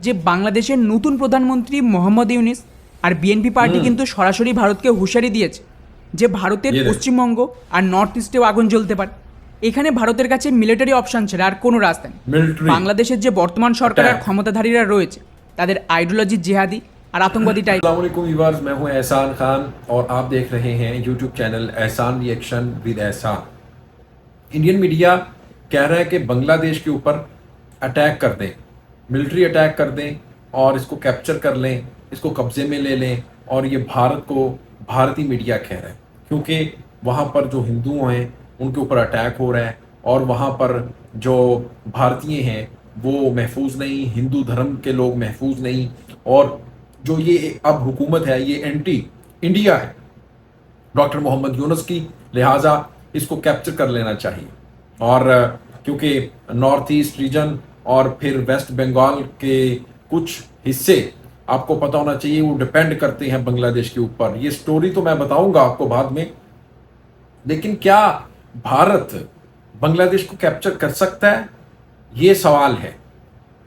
যে বাংলাদেশের নতুন প্রধানমন্ত্রী মোহাম্মদ ইউনিস আর বিএনপি পার্টি কিন্তু সরাসরি ভারতকে হুঁশিয়ারি দিয়েছে যে ভারতের পশ্চিমবঙ্গ আর নর্থ ইস্টেও আগুন জ্বলতে পারে। এখানে ভারতের কাছে মিলিটারি অপশন ছাড়া আর কোনো রাস্তা নেই। বাংলাদেশের যে বর্তমান সরকার আর ক্ষমতাধারীরা রয়েছে তাদের আইডিयोलॉजी जिहादी और आतंकवादी टाइप। अस्सलाम वालेकुम व्यूअर्स, मैं हूं एहसान खान और आप देख रहे हैं यूट्यूब चैनल एहसान रिएक्शन विद एहसान। इंडियन मीडिया कह रहा है कि बांग्लादेश के ऊपर अटैक कर दें, मिलिट्री अटैक कर दें और इसको कैप्चर कर लें, इसको कब्जे में ले लें। और ये भारत को भारतीय मीडिया कह रहा है क्योंकि वहाँ पर जो हिंदू हैं उनके ऊपर अटैक हो रहा है और वहाँ पर जो भारतीय हैं वो महफूज नहीं, हिंदू धर्म के लोग महफूज नहीं। और जो ये अब हुकूमत है ये एंटी इंडिया है डॉक्टर मोहम्मद यूनुस की, लिहाजा इसको कैप्चर कर लेना चाहिए। और क्योंकि नॉर्थ ईस्ट रीजन और फिर वेस्ट बंगाल के कुछ हिस्से आपको पता होना चाहिए वो डिपेंड करते हैं बांग्लादेश के ऊपर। ये स्टोरी तो मैं बताऊंगा आपको बाद में, लेकिन क्या भारत बांग्लादेश को कैप्चर कर सकता है, ये सवाल है।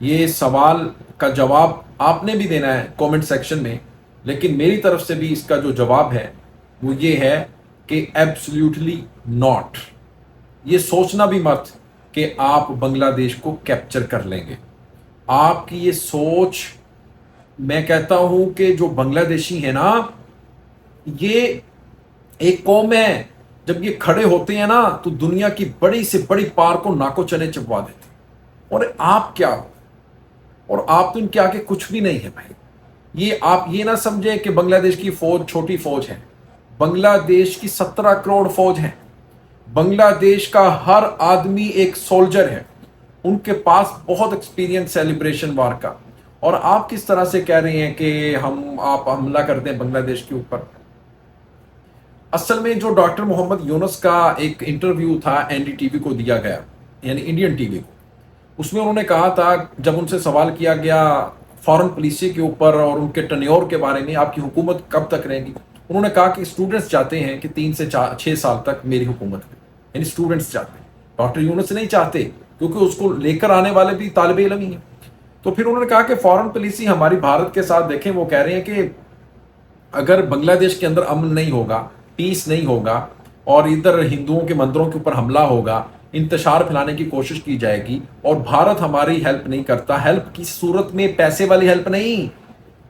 ये सवाल का जवाब आपने भी देना है कमेंट सेक्शन में, लेकिन मेरी तरफ से भी इसका जो जवाब है वो ये है कि एब्सोल्युटली नॉट। ये सोचना भी मत कि आप बांग्लादेश को कैप्चर कर लेंगे। आपकी ये सोच, मैं कहता हूं कि जो बांग्लादेशी है ना, ये एक कौम है, जब ये खड़े होते हैं ना तो दुनिया की बड़ी से बड़ी पार को नाको चने चबवा देते। और आप क्या हो, और आप तो इनके आगे कुछ भी नहीं है भाई। ये आप ये ना समझे कि बांग्लादेश की फौज छोटी फौज है। बांग्लादेश की 17 करोड़ फौज है। बांग्लादेश का हर आदमी एक सोल्जर है। उनके पास बहुत एक्सपीरियंस है लिबरेशन वार का। और आप किस तरह से कह रहे हैं कि आप हमला करते हैं बांग्लादेश के ऊपर। असल में जो डॉक्टर मोहम्मद यूनुस का एक इंटरव्यू था एनडीटीवी को दिया गया, यानी इंडियन टीवी को, उसमें उन्होंने कहा था, जब उनसे सवाल किया गया फॉरेन पॉलिसी के ऊपर और उनके टन्योर के बारे में, आपकी हुकूमत कब तक रहेगी, उन्होंने कहा कि स्टूडेंट्स चाहते हैं कि 3 से 6 साल तक मेरी हुकूमत है, यानी स्टूडेंट्स चाहते हैं। डॉक्टर यूनुस नहीं चाहते क्योंकि उसको लेकर आने वाले भी तालिब इल्म ही हैं। तो फिर उन्होंने कहा कि फॉरेन पॉलिसी हमारी भारत के साथ देखें, वो कह रहे हैं कि अगर बांग्लादेश के अंदर अमन नहीं होगा, पीस नहीं होगा और इधर हिंदुओं के मंदिरों के ऊपर हमला होगा, इंतशार फैलाने की कोशिश की जाएगी और भारत हमारी हेल्प नहीं करता, हेल्प की सूरत में पैसे वाली हेल्प नहीं,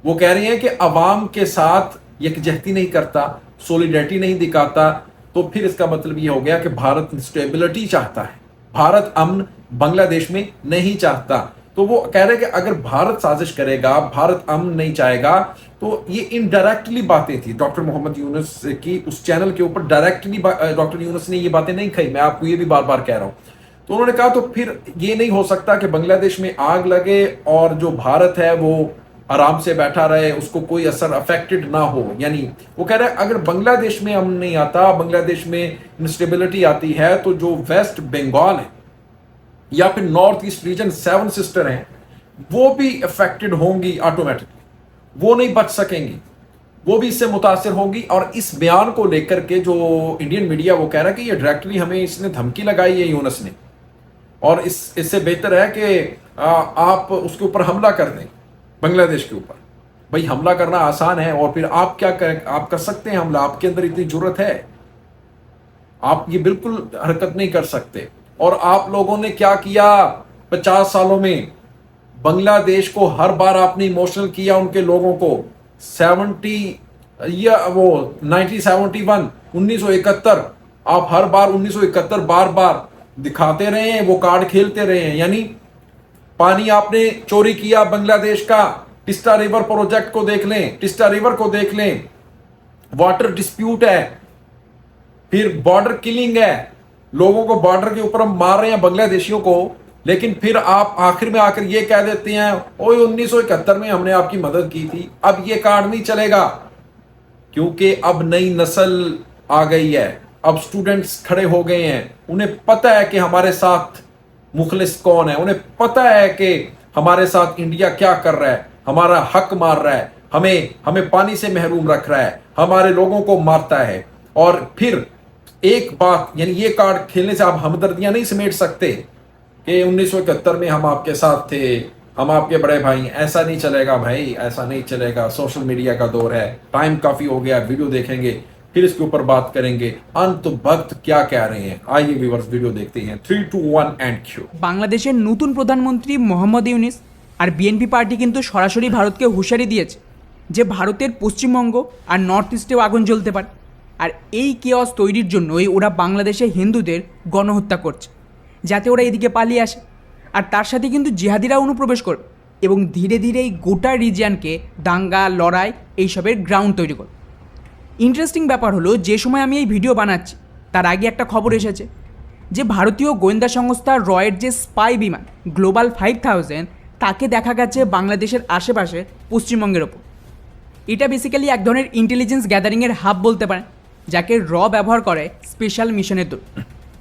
वो कह रहे हैं कि अवाम के साथ यकजहती नहीं करता, सोलिडरिटी नहीं दिखाता, तो फिर इसका मतलब ये हो गया कि भारत स्टेबिलिटी चाहता है, भारत अमन बांग्लादेश में नहीं चाहता। तो वो कह रहे हैं कि अगर भारत साजिश करेगा, भारत अमन नहीं चाहेगा, तो ये इनडायरेक्टली बातें थी डॉक्टर मोहम्मद यूनुस की उस चैनल के ऊपर। डायरेक्टली डॉक्टर यूनुस ने ये बातें नहीं कही, मैं आपको ये भी बार बार कह रहा हूं। तो उन्होंने कहा तो फिर ये नहीं हो सकता कि बांग्लादेश में आग लगे और जो भारत है वो आराम से बैठा रहे, उसको कोई असर अफेक्टेड ना हो। यानी वो कह रहे हैं अगर बांग्लादेश में अमन नहीं आता, बांग्लादेश में इंस्टेबिलिटी आती है, तो जो वेस्ट बंगाल है या फिर नॉर्थ ईस्ट रीजन 7 सिस्टर हैं वो भी अफेक्टेड होंगी ऑटोमेटिकली, वो नहीं बच सकेंगी, वो भी इससे मुतासिर होंगी। और इस बयान को लेकर के जो इंडियन मीडिया वो कह रहा है कि ये डायरेक्टली हमें इसने धमकी लगाई है यूनुस ने, और इससे बेहतर है कि आप उसके ऊपर हमला कर दें, बांग्लादेश के ऊपर। भाई हमला करना आसान है, और फिर आप क्या आप कर सकते हैं हमला, आपके अंदर इतनी जुर्रत है, आप ये बिल्कुल हरकत नहीं कर सकते। और आप लोगों ने क्या किया 50 सालों में, बांग्लादेश को हर बार आपने इमोशनल किया, उनके लोगों को 1971 आप हर बार 1971 बार बार दिखाते रहे हैं, वो कार्ड खेलते रहे हैं। यानी पानी आपने चोरी किया बांग्लादेश का, टिस्टा रिवर प्रोजेक्ट को देख लें, टिस्टा रिवर को देख लें, वाटर डिस्प्यूट है, फिर बॉर्डर किलिंग है, लोगों को बॉर्डर के ऊपर हम मार रहे हैं बांग्लादेशियों को, लेकिन फिर आप आखिर में आकर ये कह देते हैं ओए 1971 में हमने आपकी मदद की थी। अब ये कार्ड नहीं चलेगा क्योंकि अब नई नस्ल आ गई है, अब स्टूडेंट्स खड़े हो गए हैं, उन्हें पता है कि हमारे साथ मुखलिस कौन है, उन्हें पता है कि हमारे साथ इंडिया क्या कर रहा है, हमारा हक मार रहा है, हमें पानी से महरूम रख रहा है, हमारे लोगों को मारता है। और फिर एक बात, यानी ये कार्ड खेलने से आप हमदर्दियां नहीं समेट सकते कि 1971 में हम आपके साथ थे, हम आपके बड़े भाई हैं। ऐसा नहीं चलेगा भाई, ऐसा नहीं चलेगा। सोशल मीडिया का दौर है, टाइम काफी हो गया, वीडियो देखेंगे फिर इसके ऊपर बात करेंगे। अंत भक्त क्या कह रहे हैं, आइए व्यूअर्स वीडियो देखते हैं। 3, 2, 1 एंड क्यू। বাংলাদেশের নতুন প্রধানমন্ত্রী মোহাম্মদ ইউনিস আর বিএনপি পার্টি কিন্তু সরাসরি ভারতকে হুঁশিয়ারি দিয়েছে যে ভারতের পশ্চিমবঙ্গ আর নর্থ ইস্টেও আগুন জ্বলতে পারে। আর এই কেওস তৈরির জন্যই ওরা বাংলাদেশে হিন্দুদের গণহত্যা করছে, যাতে ওরা এদিকে পালিয়ে আসে। আর তার সাথে কিন্তু জিহাদিরা অনুপ্রবেশ করবে এবং ধীরে ধীরে এই গোটা রিজিয়ানকে দাঙ্গা, লড়াই এইসবের গ্রাউন্ড তৈরি করবে। ইন্টারেস্টিং ব্যাপার হলো, যে সময় আমি এই ভিডিও বানাচ্ছি তার আগে একটা খবর এসেছে যে ভারতীয় গোয়েন্দা সংস্থা রয়ের যে স্পাই বিমান গ্লোবাল 5000 তাকে দেখা গেছে বাংলাদেশের আশেপাশে পশ্চিমবঙ্গের ওপর। এটা বেসিক্যালি এক ধরনের ইন্টেলিজেন্স গ্যাদারিংয়ের হাব বলতে পারেন, যাকে র ব্যবহার করে স্পেশাল মিশনের দল।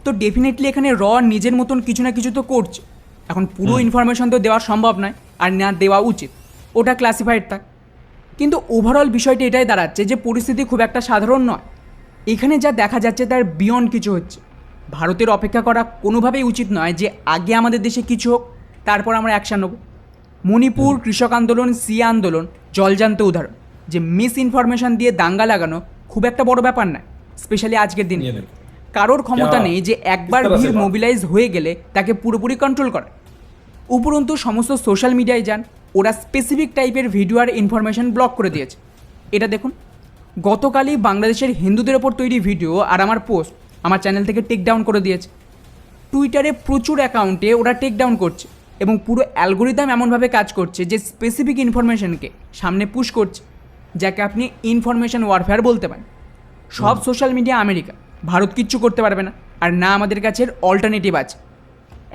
তো ডেফিনেটলি এখানে র নিজের মতন কিছু না কিছু তো করছে। এখন পুরো ইনফরমেশন তো দেওয়া সম্ভব নয়, আর না দেওয়া উচিত, ওটা ক্লাসিফাইড থাক। কিন্তু ওভারঅল বিষয়টি এটাই দাঁড়াচ্ছে যে পরিস্থিতি খুব একটা সাধারণ নয়। এখানে যা দেখা যাচ্ছে তার বিয়ন্ড কিছু হচ্ছে। ভারতের অপেক্ষা করা কোনোভাবেই উচিত নয় যে আগে আমাদের দেশে কিছু হোক তারপর আমরা অ্যাকশান নেব। মণিপুর কৃষক আন্দোলন, সিএ আন্দোলন জলজান্ত উদাহরণ যে মিস ইনফরমেশন দিয়ে দাঙ্গা লাগানো খুব একটা বড় ব্যাপার নয়, স্পেশালি আজকের দিনে। কারোর ক্ষমতা নেই যে একবার ভিড় মোবিলাইজ হয়ে গেলে তাকে পুরোপুরি কন্ট্রোল করে। উপরন্তু সমস্ত সোশ্যাল মিডিয়ায় যান, ওরা স্পেসিফিক টাইপের ভিডিও আর ইনফরমেশন ব্লক করে দিয়েছে। এটা দেখুন, গতকালই বাংলাদেশের হিন্দুদের ওপর তৈরি ভিডিও আর আমার পোস্ট আমার চ্যানেল থেকে টেক ডাউন করে দিয়েছে। টুইটারে প্রচুর অ্যাকাউন্টে ওরা টেক ডাউন করছে এবং পুরো অ্যালগোরিদম এমনভাবে কাজ করছে যে স্পেসিফিক ইনফরমেশনকে সামনে পুশ করছে, যাকে আপনি ইনফরমেশন ওয়ারফেয়ার বলতে পারেন। সব সোশ্যাল মিডিয়া আমেরিকা, ভারত কিচ্ছু করতে পারবে না, আর না আমাদের কাছে অল্টারনেটিভ আছে।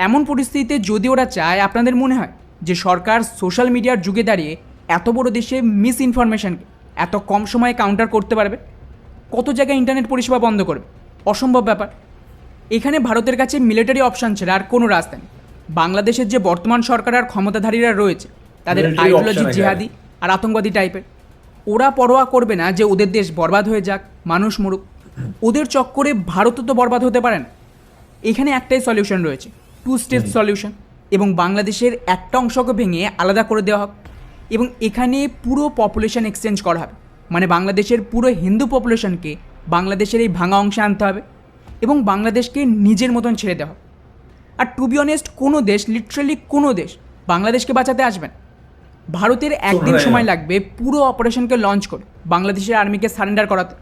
এমন পরিস্থিতিতে যদি ওরা চায়, আপনাদের মনে হয় যে সরকার সোশ্যাল মিডিয়ার যুগে দাঁড়িয়ে এত বড় দেশে মিস ইনফরমেশনকে এত কম সময়ে কাউন্টার করতে পারবে? কত জায়গায় ইন্টারনেট পরিষেবা বন্ধ করবে? অসম্ভব ব্যাপার। এখানে ভারতের কাছে মিলিটারি অপশান ছাড়া আর কোনো রাস্তা নেই। বাংলাদেশের যে বর্তমান সরকার আর ক্ষমতাধারীরা রয়েছে তাদের আইডিওলজি জিহাদি আর আতঙ্কবাদী টাইপের। ওরা পরোয়া করবে না যে ওদের দেশ বরবাদ হয়ে যাক, মানুষ মরুক। ওদের চক্করে ভারতও তো বরবাদ হতে পারে না। এখানে একটাই সলিউশন রয়েছে, 2 স্টেট সলিউশন, এবং বাংলাদেশের একটা অংশকে ভেঙে আলাদা করে দেওয়া হবে এবং এখানে পুরো পপুলেশন এক্সচেঞ্জ করা হবে। মানে বাংলাদেশের পুরো হিন্দু পপুলেশনকে বাংলাদেশের এই ভাঙা অংশে আনতে হবে এবং বাংলাদেশকে নিজের মতন ছেড়ে দেওয়া হবে। আর টু বি অনেস্ট, কোনো দেশ, লিটারালি কোনো দেশ বাংলাদেশকে বাঁচাতে আসবে না। ভারতের একদিন সময় লাগবে পুরো অপারেশনকে লঞ্চ করে বাংলাদেশের আর্মিকে সারেন্ডার করাতে।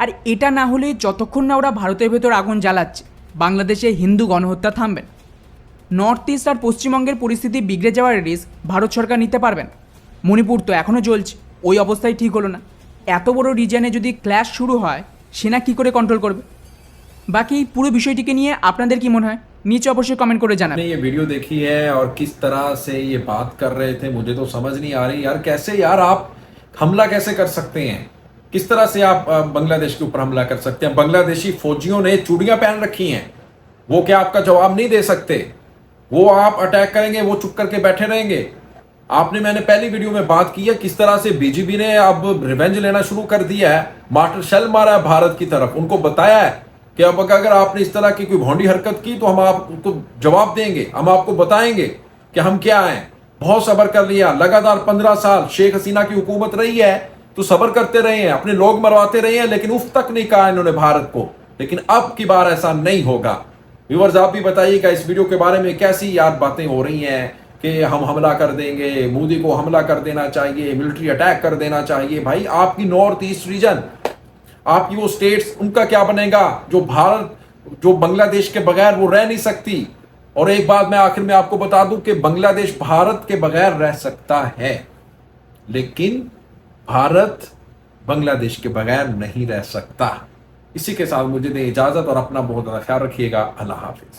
আর এটা না হলে যতক্ষণ না ওরা ভারতের ভেতর আগুন জ্বালাচ্ছে, বাংলাদেশে হিন্দু গণহত্যা থামবে না। নর্থ ইস্ট আর পশ্চিমবঙ্গের পরিস্থিতি বিগড়ে যাওয়ার রিস্ক ভারত সরকার নিতে পারবে না। মণিপুর তো এখনও চলছে, ওই অবস্থায় ঠিক হলো না। এত বড় রিজনে যদি ক্ল্যাশ শুরু হয়, সেনা কী করে কন্ট্রোল করবে? বাকি পুরো বিষয়টিকে নিয়ে আপনাদের কি মনে হয় নিচে অবশ্যই কমেন্ট করে জানাবেন। ये वीडियो देखी है और किस तरह से ये बात कर रहे थे, मुझे तो समझ नहीं आ रही यार। कैसे यार आप हमला कैसे कर सकते हैं? किस तरह से आप बांग्लादेश के ऊपर हमला कर सकते हैं? बांग्लादेशी फौजियों ने चूड़ियां पहन रखी हैं, वो क्या आपका जवाब नहीं दे सकते? वो आप अटैक करेंगे, वो चुप करके बैठे रहेंगे? आपने, मैंने पहली वीडियो में बात की है किस तरह से बीजेपी ने अब रिवेंज लेना शुरू कर दिया है, मास्टर शेल मारा है भारत की तरफ। उनको बताया है कि अब अगर आपने इस तरह की कोई भोंडी हरकत की तो हम आपको जवाब देंगे, हम आपको बताएंगे कि हम क्या हैं। बहुत सब्र कर लिया, लगातार 15 साल शेख हसीना की हुकूमत रही है तो सब्र करते रहे हैं, अपने लोग मरवाते रहे हैं, लेकिन उफ तक नहीं कहा इन्होंने भारत को। लेकिन अब की बार ऐसा नहीं होगा। व्यूअर्स, आप भी बताइएगा इस वीडियो के बारे में कैसी यार बातें हो रही हैं कि हम हमला कर देंगे, मोदी को हमला कर देना चाहिए, मिलिट्री अटैक कर देना चाहिए। भाई आपकी नॉर्थ ईस्ट रीजन, आपकी वो स्टेट्स, उनका क्या बनेगा? जो भारत, जो बांग्लादेश के बगैर वो रह नहीं सकती। और एक बात मैं आखिर में आपको बता दूं कि बांग्लादेश भारत के बगैर रह सकता है, लेकिन भारत बांग्लादेश के बगैर नहीं रह सकता। इसी के साथ मुझे दें इजाजत और अपना बहुत ज़्यादा ख्याल रखिएगा। अल्लाह हाफिज।